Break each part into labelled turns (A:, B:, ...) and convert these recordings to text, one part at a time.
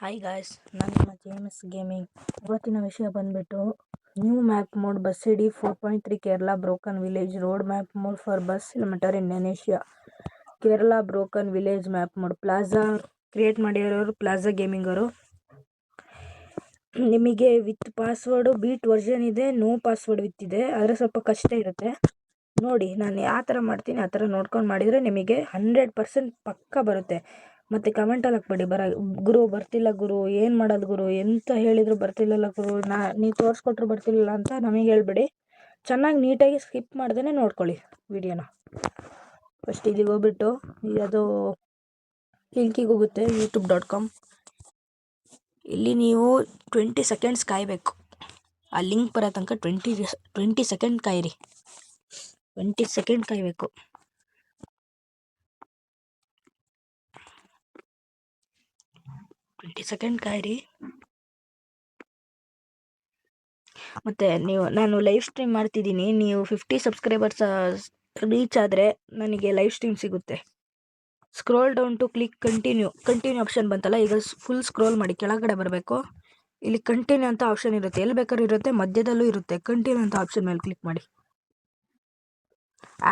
A: Hi guys, ನಾನು ನಿಮ್ಮ James gaming. ಇವತ್ತಿನ ವಿಷಯ ಬಂದ್ಬಿಟ್ಟು new map mod bus ID 4.3 Kerala broken village road map mod for bus kilometre Indonesia. Kerala broken village map mod plaza create ಮಾಡಿರೋರು plaza gaming ಅವರು. ನಿಮಗೆ with password beat version ಇದೆ, no password with ಇದೆ. ಆದರೆ ಸ್ವಲ್ಪ ಕಷ್ಟ ಇರುತ್ತೆ. ನೋಡಿ, ನಾನು ಯಾವ ಥರ ಮಾಡ್ತೀನಿ ಆ ಥರ ನೋಡ್ಕೊಂಡು ಮಾಡಿದರೆ ನಿಮಗೆ 100% ಪಕ್ಕ ಬರುತ್ತೆ. ಮತ್ತು ಕಮೆಂಟಲ್ಲಿ ಹಾಕ್ಬೇಡಿ, ಗುರು ಬರ್ತಿಲ್ಲ ಗುರು, ಏನು ಮಾಡೋದು ಗುರು, ಎಂತ ಹೇಳಿದ್ರು ಬರ್ತಿಲ್ಲಲ್ಲ ಗುರು, ನೀವು ತೋರಿಸ್ಕೊಟ್ರು ಬರ್ತಿಲ್ಲ ಅಂತ ನಮಗೆ ಹೇಳ್ಬೇಡಿ. ಚೆನ್ನಾಗಿ ನೀಟಾಗಿ ಸ್ಕಿಪ್ ಮಾಡ್ದೇ ನೋಡ್ಕೊಳ್ಳಿ ವಿಡಿಯೋನ. ಫಸ್ಟ್ ಇಲ್ಲಿಗೆ ಹೋಗ್ಬಿಟ್ಟು ಅದು ಲಿಂಕಿಗೆ ಹೋಗುತ್ತೆ youtube.com. ಇಲ್ಲಿ ನೀವು 20 ಸೆಕೆಂಡ್ಸ್ ಕಾಯಬೇಕು. ಆ ಲಿಂಕ್ ಬರೋ ತನಕ 20 ಸೆಕೆಂಡ್ ಕಾಯಿರಿ. 20 ಸೆಕೆಂಡ್ ಕಾಯಬೇಕು. 20 ಸೆಕೆಂಡ್ ಕಾಯಿರಿ. ಮತ್ತು ನಾನು ಲೈವ್ ಸ್ಟ್ರೀಮ್ ಮಾಡ್ತಿದ್ದೀನಿ. ನೀವು 50 ಸಬ್ಸ್ಕ್ರೈಬರ್ಸ್ ರೀಚ್ ಆದರೆ ನನಗೆ ಲೈವ್ ಸ್ಟ್ರೀಮ್ ಸಿಗುತ್ತೆ. Scroll down to click continue option ಬಂತಲ್ಲ, ಈಗ ಫುಲ್ ಸ್ಕ್ರೋಲ್ ಮಾಡಿ ಕೆಳಗಡೆ ಬರಬೇಕು. ಇಲ್ಲಿ ಕಂಟಿನ್ಯೂ ಅಂತ ಆಪ್ಷನ್ ಇರುತ್ತೆ, ಎಲ್ಲಿ ಬೇಕಾದ್ರೂ ಇರುತ್ತೆ, ಮಧ್ಯದಲ್ಲೂ ಇರುತ್ತೆ. ಕಂಟಿನ್ಯೂ ಅಂತ ಆಪ್ಷನ್ ಮೇಲೆ ಕ್ಲಿಕ್ ಮಾಡಿ.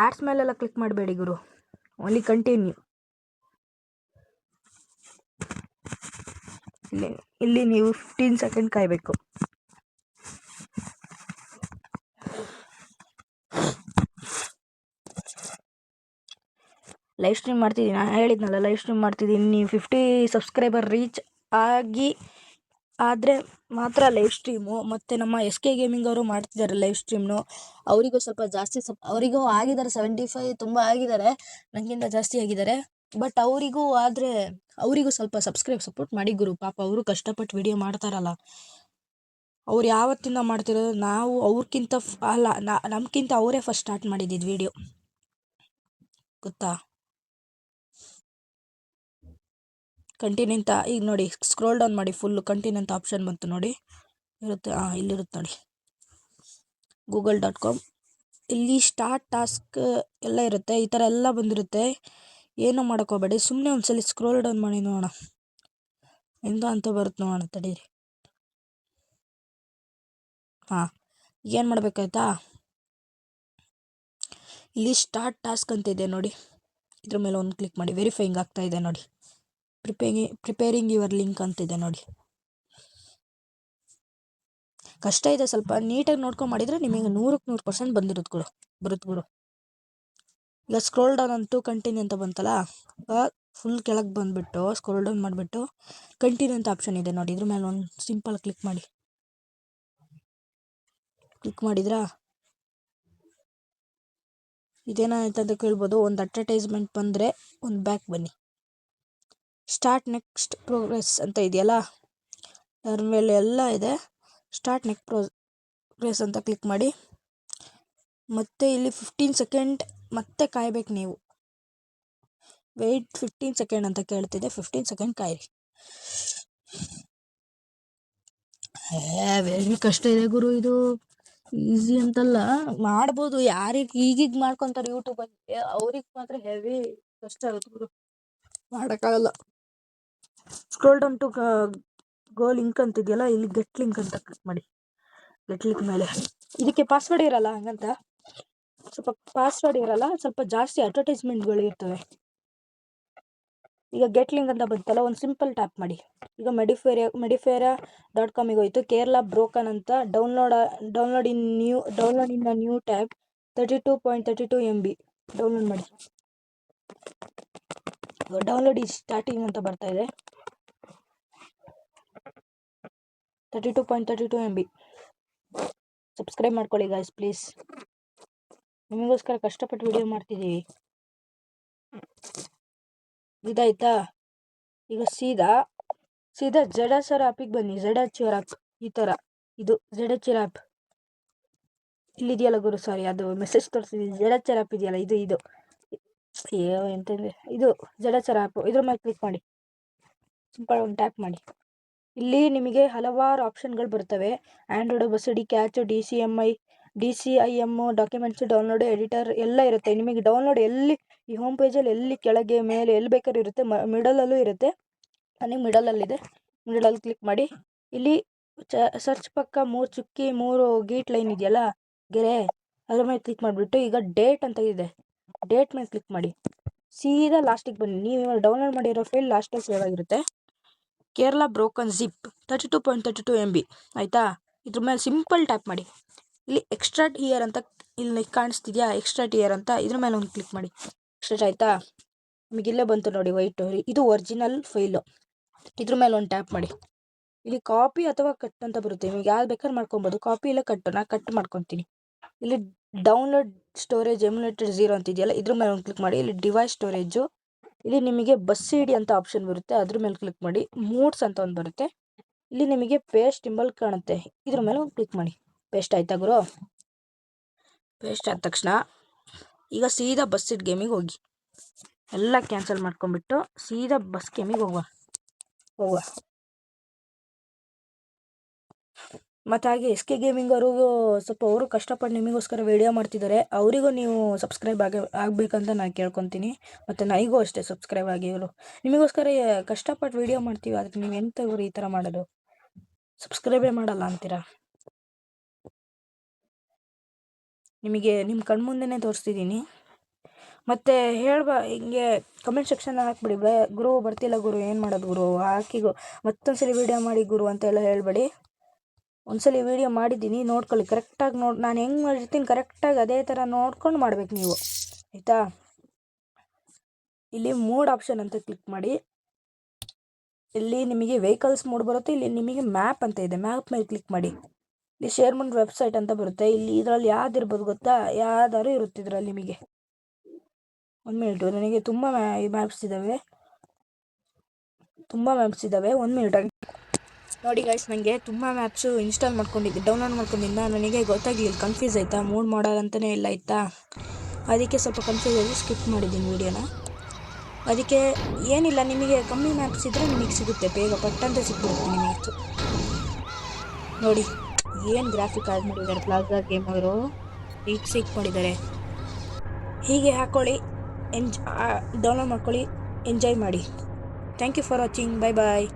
A: ಆಡ್ಸ್ ಮೇಲೆಲ್ಲ ಕ್ಲಿಕ್ ಮಾಡಬೇಡಿ ಗುರು, ಓನ್ಲಿ ಕಂಟಿನ್ಯೂ. ಇಲ್ಲಿ ನೀವು 15 ಸೆಕೆಂಡ್ ಕಾಯಬೇಕು. ಲೈವ್ ಸ್ಟ್ರೀಮ್ ಮಾಡ್ತಿದ್ದೀನಿ, ನಾನು ಹೇಳಿದ್ನಲ್ಲ ಲೈವ್ ಸ್ಟ್ರೀಮ್ ಮಾಡ್ತಿದ್ದೀನಿ. ನೀವು 50 ಸಬ್ಸ್ಕ್ರೈಬರ್ ರೀಚ್ ಆದರೆ ಮಾತ್ರ ಲೈವ್ ಸ್ಟ್ರೀಮು. ಮತ್ತು ನಮ್ಮ SK ಗೇಮಿಂಗ್ ಅವರು ಮಾಡ್ತಿದ್ದಾರೆ ಲೈವ್ ಸ್ಟ್ರೀಮ್ನು. ಅವರಿಗೂ ಸ್ವಲ್ಪ ಜಾಸ್ತಿ ಅವರಿಗೂ ಆಗಿದ್ದಾರೆ 75, ತುಂಬ ಆಗಿದ್ದಾರೆ, ನನಗಿಂತ ಜಾಸ್ತಿ ಆಗಿದ್ದಾರೆ. ಬಟ್ ಅವರಿಗೂ ಸ್ವಲ್ಪ ಸಪೋರ್ಟ್ ಮಾಡಿ ಗುರು. ಪಾಪ ಅವರು ಕಷ್ಟಪಟ್ಟು ವಿಡಿಯೋ ಮಾಡ್ತಾರಲ್ಲ. ಅವ್ರು ಯಾವತ್ತಿಂದ ಮಾಡ್ತಿರೋದು, ನಾವು ಅವ್ರಿಗಿಂತ ನಮ್ಗಿಂತ ಅವರೇ ಫಸ್ಟ್ ಸ್ಟಾರ್ಟ್ ಮಾಡಿದ್ದಿದ್ದು ವಿಡಿಯೋ, ಗೊತ್ತಾ? ಕಂಟಿನ್ಯೂ ಅಂತ ಈಗ ನೋಡಿ, ಸ್ಕ್ರೋಲ್ ಡೌನ್ ಮಾಡಿ, ಫುಲ್ಲು ಕಂಟಿನ್ಯೂ ಅಂತ ಆಪ್ಷನ್ ಬಂತು ನೋಡಿ, ಇರುತ್ತೆ. ಇಲ್ಲಿರುತ್ತೆ ನೋಡಿ, google.com. ಇಲ್ಲಿ ಸ್ಟಾರ್ಟ್ ಟಾಸ್ಕ್ ಎಲ್ಲ ಇರುತ್ತೆ, ಈ ಥರ ಎಲ್ಲ ಬಂದಿರುತ್ತೆ. ಏನೂ ಮಾಡೋಕ್ಕೋಗ್ಬೇಡಿ, ಸುಮ್ಮನೆ ಒಂದ್ಸಲಿ ಸ್ಕ್ರೋಲ್ ಡೌನ್ ಮಾಡಿ ನೋಡೋಣ ಎಂತ ಅಂತ ಬರುತ್ತೆ, ನೋಡೋಣ ತಡೀರಿ. ಏನು ಮಾಡಬೇಕಾಯ್ತಾ, ಇಲ್ಲಿ ಸ್ಟಾರ್ಟ್ ಟಾಸ್ಕ್ ಅಂತ ಇದೆ ನೋಡಿ, ಇದ್ರ ಮೇಲೆ ಒಂದು ಕ್ಲಿಕ್ ಮಾಡಿ. ವೆರಿಫೈಯಿಂಗ್ ಆಗ್ತಾ ಇದೆ ನೋಡಿ, ಪ್ರಿಪೇರಿಂಗ್ ಯುವರ್ ಲಿಂಕ್ ಅಂತಿದೆ ನೋಡಿ. ಕಷ್ಟ ಇದೆ ಸ್ವಲ್ಪ, ನೀಟಾಗಿ ನೋಡ್ಕೊಂಡು ಮಾಡಿದರೆ ನಿಮಗೆ 100% ಬರುತ್ತೆ ಗುರು. ಈಗ ಸ್ಕ್ರೋಲ್ ಡೌನ್ ಅಂತೂ ಕಂಟಿನ್ಯೂ ಅಂತ ಬಂತಲ್ಲ, ಫುಲ್ ಕೆಳಗೆ ಬಂದುಬಿಟ್ಟು ಸ್ಕ್ರೋಲ್ ಡೌನ್ ಮಾಡಿಬಿಟ್ಟು ಕಂಟಿನ್ಯೂ ಅಂತ ಆಪ್ಷನ್ ಇದೆ ನೋಡಿ, ಇದ್ರ ಮೇಲೆ ಒಂದು ಸಿಂಪಲ್ ಕ್ಲಿಕ್ ಮಾಡಿ. ಕ್ಲಿಕ್ ಮಾಡಿದ್ರಾ, ಇದೇನಾಯ್ತಂತ ಕೇಳ್ಬೋದು. ಒಂದು ಅಡ್ವರ್ಟೈಸ್ಮೆಂಟ್ ಬಂದರೆ ಒಂದು ಬ್ಯಾಕ್ ಬನ್ನಿ. ಸ್ಟಾರ್ಟ್ ನೆಕ್ಸ್ಟ್ ಪ್ರೋಗ್ರೆಸ್ ಅಂತ ಇದೆಯಲ್ಲ, ಅದ್ರ ಮೇಲೆ ಎಲ್ಲ ಇದೆ. ಸ್ಟಾರ್ಟ್ ನೆಕ್ಸ್ಟ್ ಪ್ರೋಗ್ರೆಸ್ ಅಂತ ಕ್ಲಿಕ್ ಮಾಡಿ. ಮತ್ತೆ ಇಲ್ಲಿ 15 ಸೆಕೆಂಡ್ ಮತ್ತೆ ಕಾಯ್ಬೇಕು ನೀವು. ವೆಯ್ಟ್ 15 ಸೆಕೆಂಡ್ ಅಂತ ಕೇಳ್ತಿದೆ, 15 ಸೆಕೆಂಡ್ ಕಾಯಿರಿ. ವೆರಿ ಕಷ್ಟ ಇದೆ ಗುರು, ಇದು ಈಸಿ ಅಂತಲ್ಲ, ಮಾಡ್ಬೋದು. ಯಾರಿಗೆ ಈಗೀಗ ಮಾಡ್ಕೊತಾರೆ ಯೂಟ್ಯೂಬಲ್ಲಿ, ಅವ್ರಿಗೆ ಮಾತ್ರ ಹೆವಿ ಕಷ್ಟ ಆಗುತ್ತೆ ಗುರು, ಮಾಡೋಕ್ಕಾಗಲ್ಲ. Scroll down to go link ಅಂತಿದೆಯಲ್ಲ, ಇಲ್ಲಿ ಗೆಟ್ ಲಿಂಕ್ ಅಂತ ಕ್ಲಿಕ್ ಮಾಡಿ. ಗೆಟ್ ಲಿಂಕ್ ಮೇಲೆ ಇದಕ್ಕೆ ಪಾಸ್ವರ್ಡ್ ಇರಲ್ಲ, ಹಂಗಂತ ಸ್ವಲ್ಪ ಪಾಸ್ವರ್ಡ್ ಇರಲ್ಲ, ಸ್ವಲ್ಪ ಜಾಸ್ತಿ ಅಡ್ವರ್ಟೈಸ್ಮೆಂಟ್ಗಳು ಇರ್ತವೆ. ಈಗ ಗೆಟ್ ಲಿಂಕ್ ಅಂತ ಬಂತಲ್ಲ, ಒಂದು ಸಿಂಪಲ್ ಟ್ಯಾಪ್ ಮಾಡಿ. ಈಗ medifera.com ಹೋಯ್ತು. ಕೇರಳ ಬ್ರೋಕನ್ ಅಂತ download in the new tab 32.32 MB download ಮಾಡಿ. ಡೌನ್ಲೋಡ್ ಈ ಸ್ಟಾರ್ಟಿಂಗ್ ಅಂತ ಬರ್ತಾ ಇದೆ, 32.32 MB. ಸಬ್ಸ್ಕ್ರೈಬ್ ಮಾಡ್ಕೊಳ್ಳಿ ಗಾಯ್ಸ್ ಪ್ಲೀಸ್, ನಿಮಗೋಸ್ಕರ ಕಷ್ಟಪಟ್ಟು ವಿಡಿಯೋ ಮಾಡ್ತಿದ್ದೀವಿ. ಇದಾಯ್ತಾ? ಈಗ ಸೀದಾ ZHR ಆ್ಯಪಿಗೆ ಬನ್ನಿ. ZHR ಆ್ಯಪ್ ಈ ಥರ, ಇದು ZHR ಆ್ಯಪ್ ಇಲ್ಲಿದೆಯಲ್ಲ ಗುರು, ಸಾರಿ ಅದು ಮೆಸೇಜ್ ತೋರಿಸ್ತಿದ್ದೀನಿ. ZHR ಆ್ಯಪ್ ಇದೆಯಲ್ಲ, ಇದು ಎಂತಂದರೆ ಇದು ZHR ಆ್ಯಪ್. ಇದ್ರ ಮೇಲೆ ಕ್ಲಿಕ್ ಮಾಡಿ, ಸಿಂಪಲ್ ಒಂದು ಟ್ಯಾಪ್ ಮಾಡಿ. ಇಲ್ಲಿ ನಿಮಗೆ ಹಲವಾರು ಆಪ್ಷನ್ಗಳು ಬರ್ತವೆ. ಆ್ಯಂಡ್ರಾಯ್ಡ್, ಬಸಡಿ, catch, DCIM, documents, download, editor ಎಲ್ಲ ಇರುತ್ತೆ. ನಿಮಗೆ ಡೌನ್ಲೋಡ್ ಎಲ್ಲಿ ಈ ಹೋಮ್ ಪೇಜಲ್ಲಿ ಎಲ್ಲಿ ಕೆಳಗೆ ಮೇಲೆ ಎಲ್ಲಿ ಬೇಕಾದ್ರೂ ಇರುತ್ತೆ, ಮಿಡಲಲ್ಲೂ ಇರುತ್ತೆ. ನನಗೆ ಮಿಡಲಲ್ಲಿದೆ, ಮಿಡಲಲ್ಲಿ ಕ್ಲಿಕ್ ಮಾಡಿ. ಇಲ್ಲಿ ಸರ್ಚ್ ಪಕ್ಕ 3 ಚುಕ್ಕಿ 3 ಗೀಟ್ ಲೈನ್ ಇದೆಯಲ್ಲ, ಗೆರೆ, ಅದ್ರ ಮೇಲೆ ಕ್ಲಿಕ್ ಮಾಡಿಬಿಟ್ಟು ಈಗ ಡೇಟ್ ಅಂತ ಇದೆ, ಡೇಟ್ ಮೇಲೆ ಕ್ಲಿಕ್ ಮಾಡಿ. ಸೀದಾ ಲಾಸ್ಟಿಗೆ ಬನ್ನಿ. ನೀವು ಡೌನ್ಲೋಡ್ ಮಾಡಿರೋ ಫೈಲ್ ಲಾಸ್ಟಲ್ಲಿ ಸೇವ್ ಆಗಿರುತ್ತೆ. ಕೇರಳ ಬ್ರೋಕನ್ ಜಿಪ್ 32.32 MB ಆಯಿತಾ. ಇದ್ರ ಮೇಲೆ ಸಿಂಪಲ್ ಟ್ಯಾಪ್ ಮಾಡಿ. ಇಲ್ಲಿ ಎಕ್ಸ್ಟ್ರಾಕ್ಟ್ ಹಿಯರ್ ಅಂತ ಇಲ್ಲಿ ಕಾಣಿಸ್ತಿದ್ಯಾ, ಎಕ್ಸ್ಟ್ರಾಕ್ಟ್ ಹಿಯರ್ ಅಂತ, ಇದ್ರ ಮೇಲೆ ಒಂದು ಕ್ಲಿಕ್ ಮಾಡಿ. ಎಕ್ಸ್ಟ್ರಾಕ್ಟ್ ಆಯಿತಾ, ನಿಮಗೆ ಇಲ್ಲೇ ಬಂತು ನೋಡಿ ವೈಟು, ಇದು ಒರಿಜಿನಲ್ ಫೈಲು. ಇದ್ರ ಮೇಲೆ ಒಂದು ಟ್ಯಾಪ್ ಮಾಡಿ. ಇಲ್ಲಿ ಕಾಪಿ ಅಥವಾ ಕಟ್ ಅಂತ ಬರುತ್ತೆ, ನಿಮಗೆ ಯಾವ್ದು ಬೇಕಾದ್ರೆ ಮಾಡ್ಕೊಬೋದು. ಕಾಪಿ ಇಲ್ಲ ಕಟ್ಟು, ನಾನು ಕಟ್ ಮಾಡ್ಕೊತೀನಿ. ಇಲ್ಲಿ ಡೌನ್ಲೋಡ್ ಸ್ಟೋರೇಜ್ ಎಮ್ಯುಲೇಟೆಡ್ 0 ಅಂತಿದೆಯಲ್ಲ, ಇದ್ರ ಮೇಲೆ ಒಂದು ಕ್ಲಿಕ್ ಮಾಡಿ. ಇಲ್ಲಿ ಡಿವೈಸ್ ಸ್ಟೋರೇಜು, ಇಲ್ಲಿ ನಿಮಗೆ ಬಸ್ CD ಅಂತ ಆಪ್ಷನ್ ಬರುತ್ತೆ, ಅದ್ರ ಮೇಲೆ ಕ್ಲಿಕ್ ಮಾಡಿ. ಮೂಡ್ಸ್ ಅಂತ ಒಂದು ಬರುತ್ತೆ, ಇಲ್ಲಿ ನಿಮಗೆ ಪೇಸ್ಟ್ ಸಿಂಬಲ್ ಕಾಣುತ್ತೆ, ಇದ್ರ ಮೇಲೆ ಒಂದು ಕ್ಲಿಕ್ ಮಾಡಿ. ಪೇಸ್ಟ್ ಆಯ್ತಾ ಗುರು? ಪೇಸ್ಟ್ ಆದ ತಕ್ಷಣ ಈಗ ಸೀದಾ ಬಸ್ ಸೀಟ್ ಗೇಮಿಗೆ ಹೋಗಿ, ಎಲ್ಲ ಕ್ಯಾನ್ಸಲ್ ಮಾಡ್ಕೊಂಡ್ಬಿಟ್ಟು ಸೀದಾ ಬಸ್ ಗೇಮಿಗೆ ಹೋಗುವ. ಮತ್ತು ಹಾಗೆ SK ಗೇಮಿಂಗ್ ಅವ್ರಿಗೂ ಸ್ವಲ್ಪ ಅವರು ಕಷ್ಟಪಟ್ಟು ನಿಮಗೋಸ್ಕರ ವಿಡಿಯೋ ಮಾಡ್ತಿದ್ದಾರೆ, ಅವರಿಗೂ ನೀವು ಸಬ್ಸ್ಕ್ರೈಬ್ ಆಗಬೇಕಂತ ನಾನು ಕೇಳ್ಕೊತೀನಿ. ಮತ್ತು ನನಗೂ ಅಷ್ಟೇ ಸಬ್ಸ್ಕ್ರೈಬ್ ಆಗಿ. ಇವರು ನಿಮಗೋಸ್ಕರ ಕಷ್ಟಪಟ್ಟು ವಿಡಿಯೋ ಮಾಡ್ತೀವಿ, ಅದಕ್ಕೆ ನೀವು ಎಂತ ಇವರು ಈ ಥರ ಮಾಡೋದು, ಸಬ್ಸ್ಕ್ರೈಬೇ ಮಾಡಲ್ಲ ಅಂತೀರಾ? ನಿಮಗೆ ನಿಮ್ಮ ಕಣ್ಮುಂದೆನೇ ತೋರಿಸ್ತಿದ್ದೀನಿ. ಮತ್ತು ಹಿಂಗೆ ಕಮೆಂಟ್ ಸೆಕ್ಷನ್ ಹಾಕ್ಬಿಡಿ, ಗುರು ಬರ್ತಿಲ್ಲ ಗುರು, ಏನು ಮಾಡೋದು ಗುರು, ಮತ್ತೊಂದ್ಸಲಿ ವಿಡಿಯೋ ಮಾಡಿ ಗುರು ಅಂತೆಲ್ಲ ಹೇಳ್ಬೇಡಿ. ಒಂದ್ಸಲಿ ವಿಡಿಯೋ ಮಾಡಿದ್ದೀನಿ, ನೋಡ್ಕೊಳ್ಳಿ ಕರೆಕ್ಟಾಗಿ. ನಾನು ಹೆಂಗೆ ಮಾಡಿರ್ತೀನಿ ಕರೆಕ್ಟಾಗಿ ಅದೇ ಥರ ನೋಡ್ಕೊಂಡು ಮಾಡ್ಬೇಕು ನೀವು, ಆಯಿತಾ. ಇಲ್ಲಿ ಮೂಡ್ ಆಪ್ಷನ್ ಅಂತ ಕ್ಲಿಕ್ ಮಾಡಿ. ಇಲ್ಲಿ ನಿಮಗೆ ವೆಹಿಕಲ್ಸ್ ಮೂಡ್ ಬರುತ್ತೆ, ಇಲ್ಲಿ ನಿಮಗೆ ಮ್ಯಾಪ್ ಅಂತ ಇದೆ, ಮ್ಯಾಪ್ ಮೇಲೆ ಕ್ಲಿಕ್ ಮಾಡಿ. ಇಲ್ಲಿ ಶೇರ್ಮಂಡ್ ವೆಬ್ಸೈಟ್ ಅಂತ ಬರುತ್ತೆ, ಇಲ್ಲಿ ಇದರಲ್ಲಿ ಯಾವ್ದಿರ್ಬೋದು ಗೊತ್ತಾ, ಯಾವ್ದಾದ್ರು ಇರುತ್ತೆ ಇದರಲ್ಲಿ ನಿಮಗೆ. ಒಂದು ಮಿನಿಟು, ನನಗೆ ತುಂಬ ಮ್ಯಾಪ್ಸ್ ಇದ್ದಾವೆ, 1 ಮಿನಿಟ್ ನೋಡಿ ಗೈಸ್. ನನಗೆ ತುಂಬ ಮ್ಯಾಪ್ಸು ಡೌನ್ಲೋಡ್ ಮಾಡ್ಕೊಂಡಿದ್ದ, ನನಗೆ ಗೊತ್ತಾಗಲಿಲ್ಲ, ಕನ್ಫ್ಯೂಸ್ ಆಯಿತಾ, ಮೂಡ್ ಮಾಡೋದಂತಲೇ ಇಲ್ಲ ಆಯಿತಾ. ಅದಕ್ಕೆ ಸ್ವಲ್ಪ ಕನ್ಫ್ಯೂಸ್ ಆಗಿ ಸ್ಕಿಪ್ ಮಾಡಿದ್ದೀನಿ ವೀಡಿಯೋನ. ಅದಕ್ಕೆ ಏನಿಲ್ಲ, ನಿಮಗೆ ಕಮ್ಮಿ ಮ್ಯಾಪ್ಸ್ ಇದ್ದರೆ ನಿಮಗೆ ಸಿಗುತ್ತೆ, ಬೇಗ ಪಟ್ಟಂತ ಸಿಕ್ಬಿಡುತ್ತೆ ನಿಮಗೆ. ನೋಡಿ ಏನು ಗ್ರಾಫಿಕ್ ಆಡ್ ಮಾಡಿದ್ದಾರೆ ಪ್ಲಾಜಾ ಗೇಮ್ ಅವರು, ಸಿಕ್ ಮಾಡಿದ್ದಾರೆ. ಹೀಗೆ ಹಾಕ್ಕೊಳ್ಳಿ, ಡೌನ್ಲೋಡ್ ಮಾಡ್ಕೊಳ್ಳಿ, ಎಂಜಾಯ್ ಮಾಡಿ. Thank you for watching, bye bye.